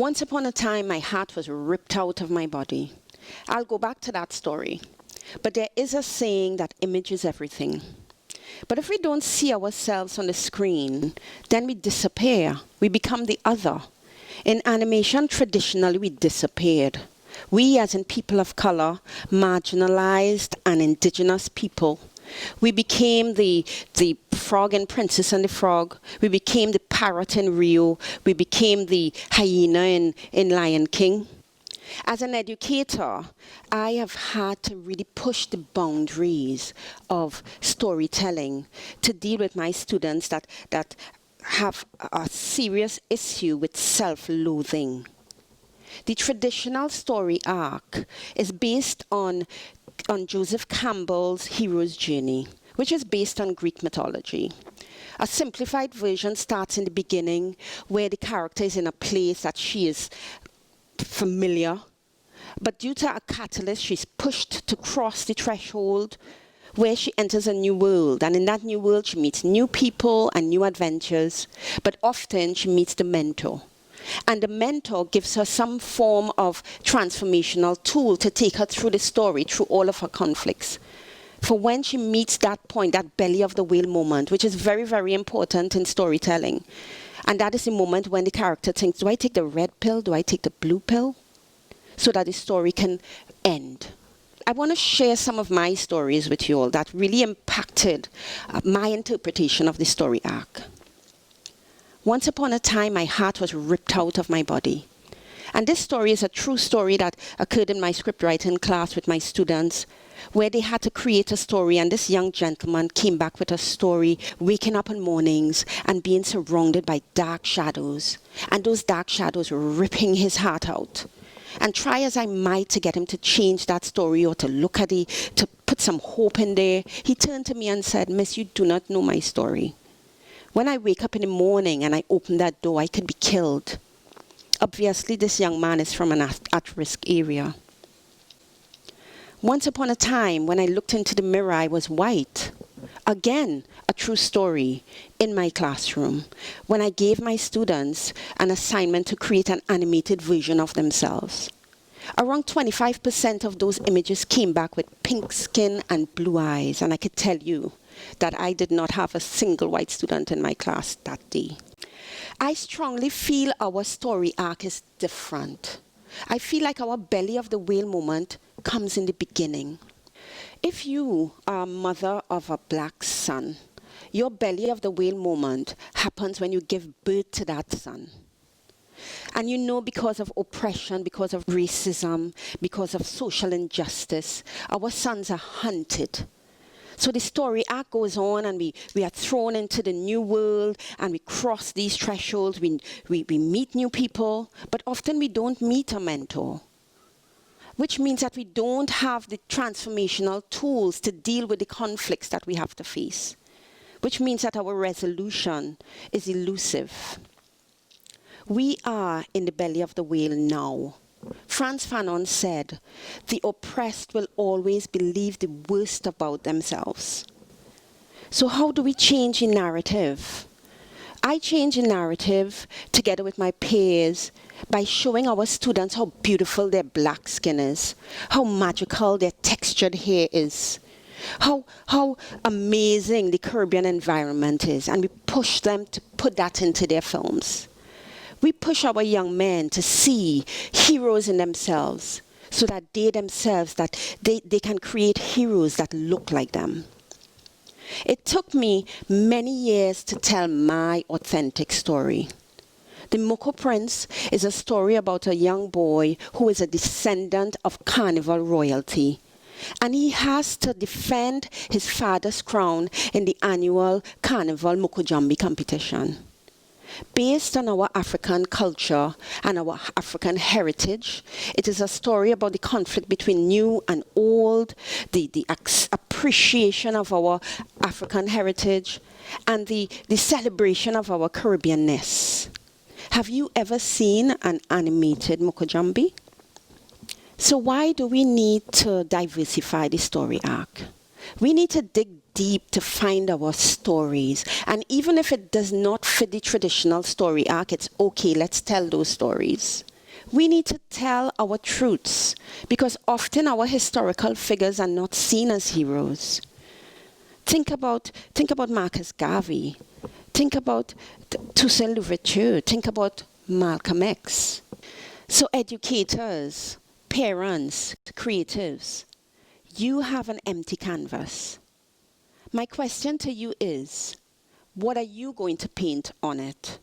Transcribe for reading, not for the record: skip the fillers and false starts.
Once upon a time, my heart was ripped out of my body. I'll go back to that story. But there is a saying that image is everything. But if we don't see ourselves on the screen, then we disappear. We become the other. In animation, traditionally, we disappeared. We, as in people of color, marginalized and indigenous people, we became the frog in Princess and the Frog. We became the parrot in Rio. We became the hyena in Lion King. As an educator, I have had to really push the boundaries of storytelling to deal with my students that have a serious issue with self-loathing. The traditional story arc is based on Joseph Campbell's hero's journey, which is based on Greek mythology. A simplified version starts in the beginning, where the character is in a place that she is familiar, but due to a catalyst, she's pushed to cross the threshold where she enters a new world. And in that new world, she meets new people and new adventures, but often she meets the mentor. And the mentor gives her some form of transformational tool to take her through the story, through all of her conflicts. For when she meets that point, that belly of the whale moment, which is very, very important in storytelling. And that is the moment when the character thinks, do I take the red pill? Do I take the blue pill? So that the story can end. I want to share some of my stories with you all that really impacted my interpretation of the story arc. Once upon a time, my heart was ripped out of my body. And this story is a true story that occurred in my script writing class with my students, where they had to create a story, and this young gentleman came back with a story, waking up in mornings and being surrounded by dark shadows, and those dark shadows ripping his heart out. And try as I might to get him to change that story or to look at it, to put some hope in there, he turned to me and said, "Miss, you do not know my story. When I wake up in the morning and I open that door, I could be killed." Obviously, this young man is from an at-risk area. Once upon a time, when I looked into the mirror, I was white. Again, a true story in my classroom, when I gave my students an assignment to create an animated version of themselves. Around 25% of those images came back with pink skin and blue eyes, and I could tell you that I did not have a single white student in my class that day. I strongly feel our story arc is different. I feel like our belly of the whale moment comes in the beginning. If you are a mother of a black son, your belly of the whale moment happens when you give birth to that son. And you know, because of oppression, because of racism, because of social injustice, our sons are hunted. So the story arc goes on, and we are thrown into the new world, and we cross these thresholds, we meet new people, but often we don't meet a mentor, which means that we don't have the transformational tools to deal with the conflicts that we have to face, which means that our resolution is elusive. We are in the belly of the whale now. Frantz Fanon said, "The oppressed will always believe the worst about themselves." So how do we change the narrative? I change the narrative together with my peers by showing our students how beautiful their black skin is, how magical their textured hair is, how amazing the Caribbean environment is, and we push them to put that into their films. We push our young men to see heroes in themselves, so that they themselves, that they can create heroes that look like them. It took me many years to tell my authentic story. The Moko Prince is a story about a young boy who is a descendant of carnival royalty. And he has to defend his father's crown in the annual Carnival Mokojambi competition. Based on our African culture and our African heritage, it is a story about the conflict between new and old, the appreciation of our African heritage, and the celebration of our Caribbeanness. Have you ever seen an animated Mokojambi? So why do we need to diversify the story arc? We need to dig deep to find our stories. And even if it does not fit the traditional story arc, it's okay, let's tell those stories. We need to tell our truths, because often our historical figures are not seen as heroes. Think about Marcus Garvey. Think about Toussaint Louverture. Think about Malcolm X. So educators, parents, creatives, you have an empty canvas. My question to you is, what are you going to paint on it?